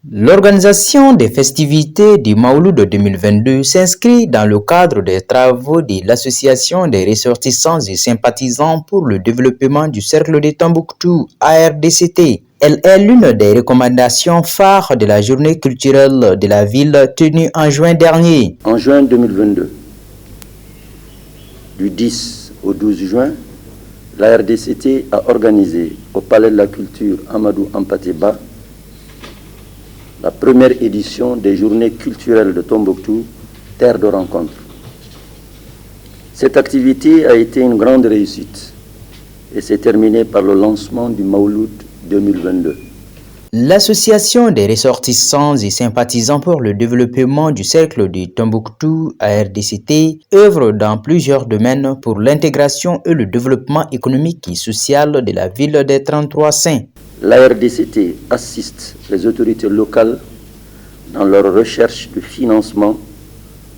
L'organisation des festivités du Mawlud 2022 s'inscrit dans le cadre des travaux de l'Association des ressortissants et sympathisants pour le développement du Cercle de Tombouctou, ARDCT. Elle est l'une des recommandations phares de la journée culturelle de la ville tenue en juin dernier. En juin 2022, du 10 au 12 juin, la RDCT a organisé au Palais de la Culture Amadou Hampâté-Bâ la première édition des Journées culturelles de Tombouctou, terre de rencontre. Cette activité a été une grande réussite et s'est terminée par le lancement du Mawlud 2022. L'Association des ressortissants et sympathisants pour le développement du Cercle de Tombouctou, ARDCT, œuvre dans plusieurs domaines pour l'intégration et le développement économique et social de la ville des 33 saints. La RDCT assiste les autorités locales dans leur recherche de financement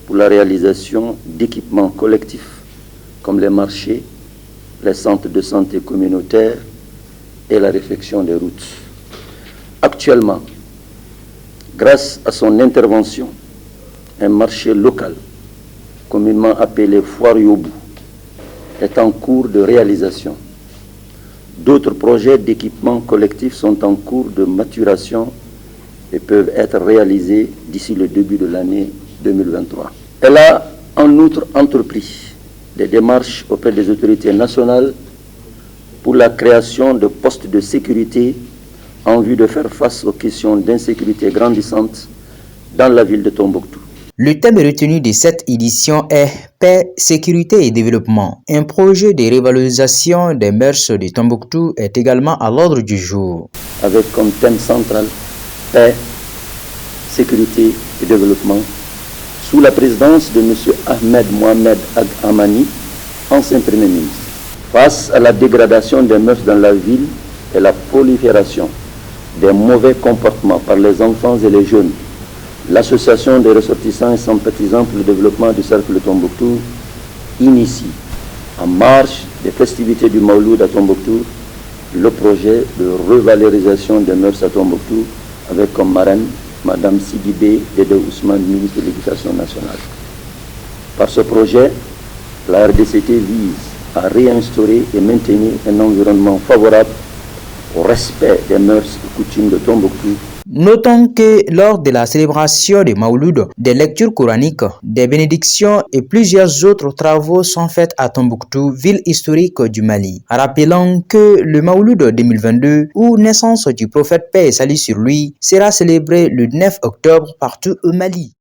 pour la réalisation d'équipements collectifs comme les marchés, les centres de santé communautaires et la réfection des routes. Actuellement, grâce à son intervention, un marché local, communément appelé Foire Yobou, est en cours de réalisation. D'autres projets d'équipement collectif sont en cours de maturation et peuvent être réalisés d'ici le début de l'année 2023. Elle a en outre entrepris des démarches auprès des autorités nationales pour la création de postes de sécurité en vue de faire face aux questions d'insécurité grandissantes dans la ville de Tombouctou. Le thème retenu de cette édition est Paix, sécurité et développement. Un projet de revalorisation des mœurs de Tombouctou est également à l'ordre du jour. Avec comme thème central Paix, sécurité et développement, sous la présidence de M. Ahmed Mohamed Ag Amani, ancien Premier ministre. Face à la dégradation des mœurs dans la ville et la prolifération des mauvais comportements par les enfants et les jeunes, l'Association des ressortissants et sympathisants pour le développement du Cercle de Tombouctou initie, en marge des festivités du Mawlud à Tombouctou, le projet de revalorisation des mœurs à Tombouctou avec comme marraine Mme Sidibé Dédé Ousmane, ministre de l'Éducation nationale. Par ce projet, la RDCT vise à réinstaurer et maintenir un environnement favorable au respect des mœurs et coutumes de Tombouctou. Notons que lors de la célébration du Mawlud, des lectures coraniques, des bénédictions et plusieurs autres travaux sont faits à Tombouctou, ville historique du Mali. Rappelons que le Mawlud 2022, ou naissance du prophète paix et salut sur lui, sera célébré le 9 octobre partout au Mali.